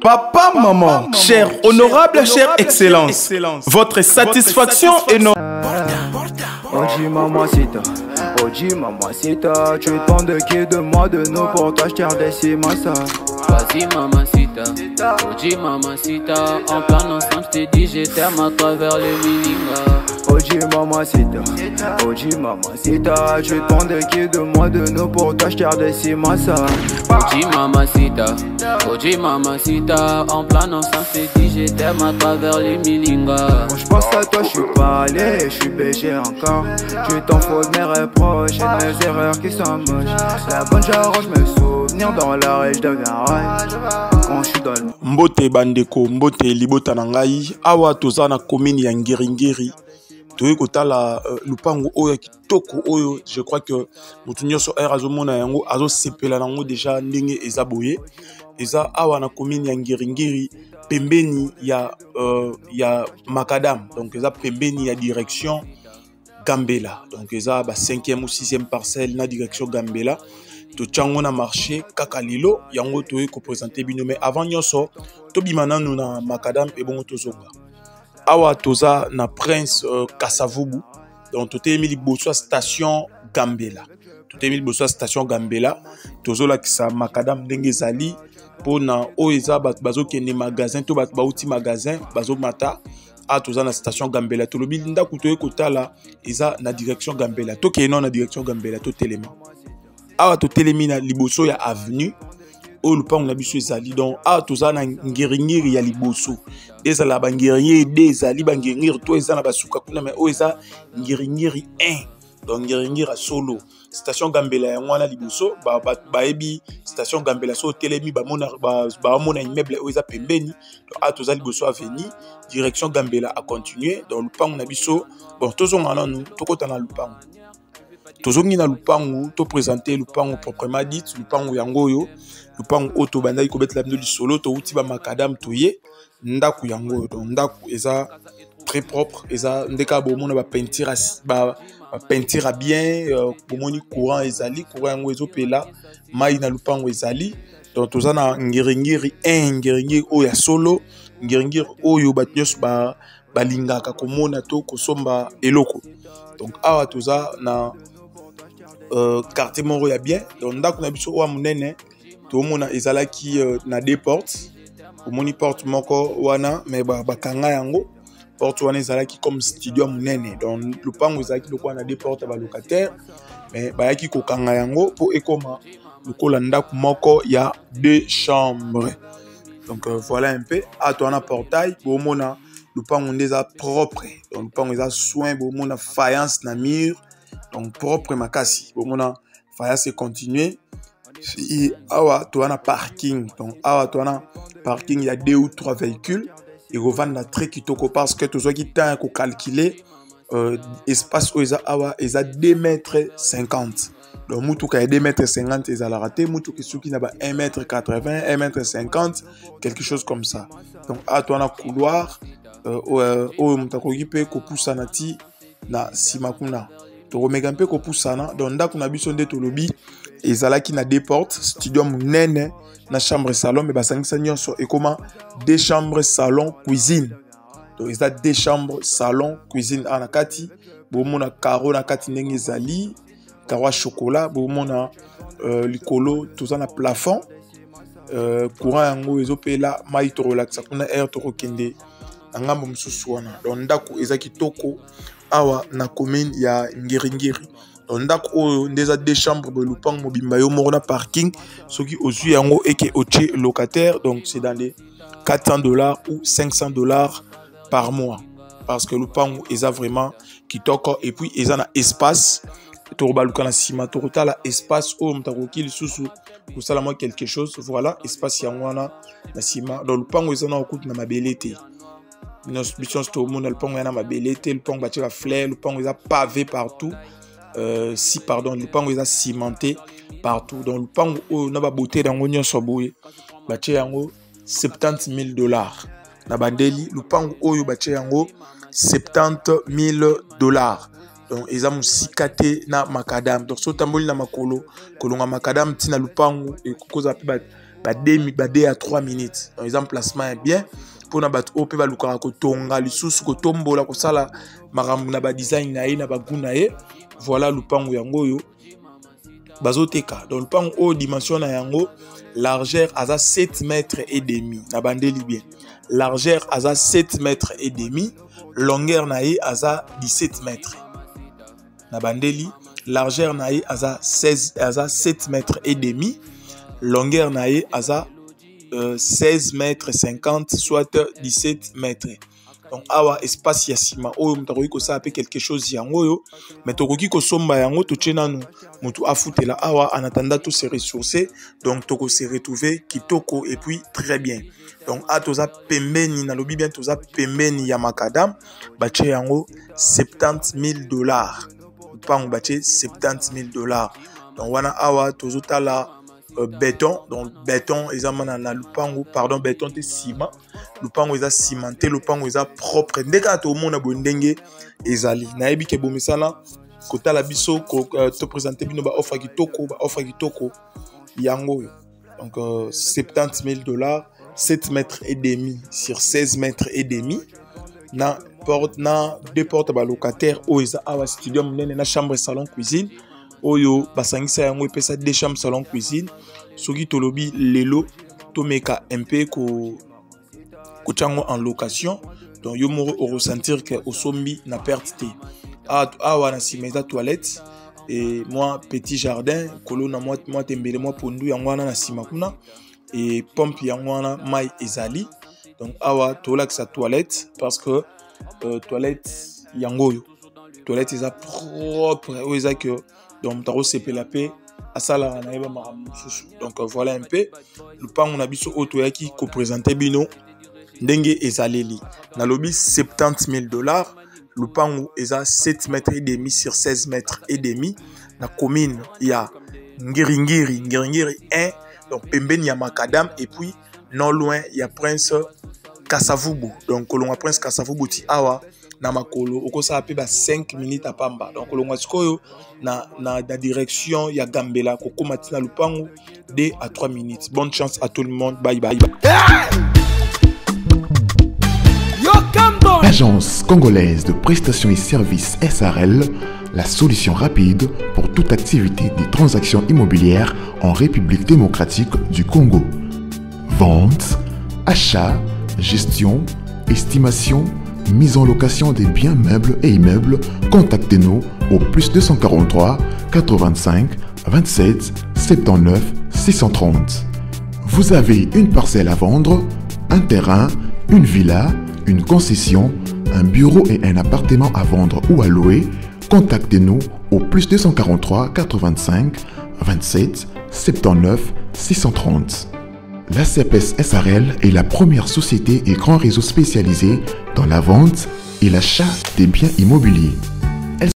Papa, maman, cher honorable, chère excellence, votre satisfaction est non. Oji mamacita, Oji mamacita, tu es tant de qui de moi de nous pour toi je t'ai redessus massa. Vas-y mamacita, Oji mamacita, en plein ensemble je t'ai dit j'étais à travers le Mininga. Oji mamacita, tu es tant de qui de moi de nous pour toi je t'ai redessus massa. Oji mamacita, en plein ensemble je t'ai dit j'étais à travers le Mininga. Quand je pense à toi je suis pas allé, je suis BG encore. Tu t'en fous de mes reproches et de mes erreurs qui sont moches. La bonne j'arrange mes souvenirs dans la rue, je deviens rail. Quand je suis dans le Mbote bandeko, mbote libota nangai, awa toza na commune ya Ngiringiri. Toye kotala lupango oyo kitoko oyo, je crois que mutu nyonso azomona yango azo sepela nango déjà ndenge eza boye. Eza awa na commune ya Ngiringiri pembeni ya Macadam. Donc eza pembeni ya direction Gambela. Donc eza ba 5e ou 6e parcelle na direction Gambela. To tchango na marché kakalilo yango toye ko présenter bino, mais avant nyonso to bimana nous na Macadam et bongo tozonga. Awa toza na Prince Kasavubu. Donc tote emili boso station Gambela. Tote emili boso station Gambela. Tozola kisa Macadam ndenge zali pona oeza bat bazo kende magasin to bat bauti magasin bazo mata a toza na station Gambela. To lobi ndako toye kotala eza na direction Gambela. To ke non na direction Gambela to telema. Awa to telemi na liboso ya avenue o lupango na biso ezali. Donc awa toza na Ngiringiri ya liboso. Eza la bangiringiri ezali bangiringiri to eza na basuka kuna, mais o eza Ngiringiri 1. Donc Ngiringiri solo. Station Gambela ya mwana liboso baebi station Gambela so telemi mona immeuble o eza pembeni. Donc awa toza liboso avenue direction Gambela a continuer. Donc lupango na biso bon tozonga nanu tokota na lupango. Tozongi na lupango to présenter lupango proprement dit, lupango yango yo, lupango oto bandai ko betla bino lisolo to uti ba Macadam toye ndaku yango. Donc ndaku eza très propre, eza ndeka bo mona ba peinture bien, bomoni courant ezali, courant yango ezopela, mai na lupango ezali. Donc toza na Ngiringiri 1, Ngiringiri o ya solo, Ngiringiri oyo batnyos balingaka komona to kosomba eloko. Donc awa toza na quartier moro ya bien. Donc ndako na biso wa munene to mona ezalaki na deux portes. Omoni porte moko wana mais bakanga yango porte wana ezalaki comme studio munene. Donc lupango ezalaki lokwa na deux portes ba locataire mais bayaki kokanga yango po ekoma lokola ndako moko ya 2 chambres. Donc voilà un peu a to na portail bo mona lupango ndeza propre. Donc lupango eza soin bo mona faïence na mur. Donc propre makasi bon mona faïence continuer. Et awa to na parking. Donc awa to na parking il y a 2 ou 3 véhicules et revendre la très kitoko parce que tout ce qui t'a ko calculer espace où awa eza 2 mètres 50. Donc mutu ka 2 mètres 50 eza la raté, mutu ki souki na ba 1 mètre 80, 1 mètre 50, quelque chose comme ça. Donc awa to na couloir o mutako kipe ko poussa na ti na simakuna. To remega mpe ko poussa na donc ndako na biso nde to lobi ezalaki na 2 portes, studio munene na chambre salon mais basangisa nyonso et comment 2 chambres salon cuisine. Donc il y a 2 chambres salon cuisine à nakati bo mona carreau nakati ndenge ezali carreau chocolat bo mona likolo toza na plafond courant yango ezopela mai to relaxa kuna air to kokende ngambo mususu wana. Donc ndako ezaki toko awa na commune ya Ngiringiri. Donc ndako oyo ndeza 2 chambres de lupango mobimba yo moko na parking soki ozui yango eke oche locataire. Donc c'est dans les $400 ou $500 par mois parce que lupango eza vraiment kitoko et puis eza na espace to baluka na sima to kotala espace o mutakoki lisusu kusala moi quelque chose. Voilà espace yango wana na sima. Donc lupango eza na okuti na mabele te. Nos missions to monde lupango yana mabele te, lupango batia fleur, lupango eza pavé partout. Lupango eza cimenté partout. Donc lupango o na ba beauté dango nyonso boye batia yango $70,000 na bandeli. Lupango oyo batia yango $70,000. Donc eza musikate na Macadam. Donc so tamboli na makolo kolonga Macadam tina lupango e kokoza pe 2 à 3 minutes. Par exemple, placement est bien. Pour na bato ope ba lukara ko tonga lisusu ko tombola ko sala makambo na ba design na ye na ba guna ye. Voilà lupango yango yo bazoteka. Donc lupango o dimension na yango largeur aza 7 mètres et demi na bandeli bien. Largeur aza 7 mètres et demi, longueur na ye aza 17 mètres. Na bandeli largeur na ye aza 7 mètres et demi, longueur na ye aza 16 mètres 50, soit 17 mètres. Donc, awa espace yasima. Oyo mtakoki ko sa pe quelque chose yango yo. Mais tokoki ko somba yango to tchena nu. Mutu afutela awa en attendant tout se ressourcer. Donc, toko se retrouver kitoko et puis très bien. Donc, a toza pembeni na lobi bien toza pembeni ya makadam. Bache yango $70,000. Pango bache $70,000. Donc, wana awa tozo tala béton. Donc béton ezamana na lupango, pardon, béton te ciment. Lupango eza cimenté, lupango eza propre. Ndeka to mona bondenge ezali. Na yebi ke bomisana kota la biso ko te présenter bino ba offre kitoko yango. Donc $70,000, 7 mètres et demi sur 16 mètres et demi. Na deux portes ba locataire o eza awa studio munene na chambre salon cuisine. Oyo basangisa yango epesa 2 chambres salon cuisine. Soki tolobi lelo tomeka MP ko chango en location. Donc yo moro au ressentir que osombi na perte te. Awa na simeza toilette et moi petit jardin kolona moi tembele moi pondu yango na sima kuna et pompe yango na mai ezali. Donc awa tolak sa toilette parce que toilette yango yo toilette eza propre o eza que donc taro sepelapé asala na yeba makambo susu. Donc voilà un peu le pango na biso auto yaki ko présenter bino ndenge ezaleli na lobi $70,000. Le pango eza 7 mètres et demi sur 16 mètres et demi na commune ya Ngiringiri 1, donc pembeni ya makadam et puis non loin ya Prince Kasavubu. Donc kolonga Prince Kasavubu ti awa na makolo okosa ape ba 5 minutes à pamba. Donc kolonga sikoyo na direction ya Gambela kokoma tina lupango 2 à 3 minutes. Bonne chance à tout le monde. Bye bye. Agence congolaise de prestations et services SARL, la solution rapide pour toute activité des transactions immobilières en République démocratique du Congo. Vente, achat, gestion, estimation, mise en location des biens meubles et immeubles. Contactez-nous au +243 85 27 79 630. Vous avez une parcelle à vendre, un terrain, une villa, une concession, un bureau et un appartement à vendre ou à louer. Contactez-nous au +243 85 27 79 630. La CPS SARL est la première société et grand réseau spécialisé dans la vente et l'achat des biens immobiliers.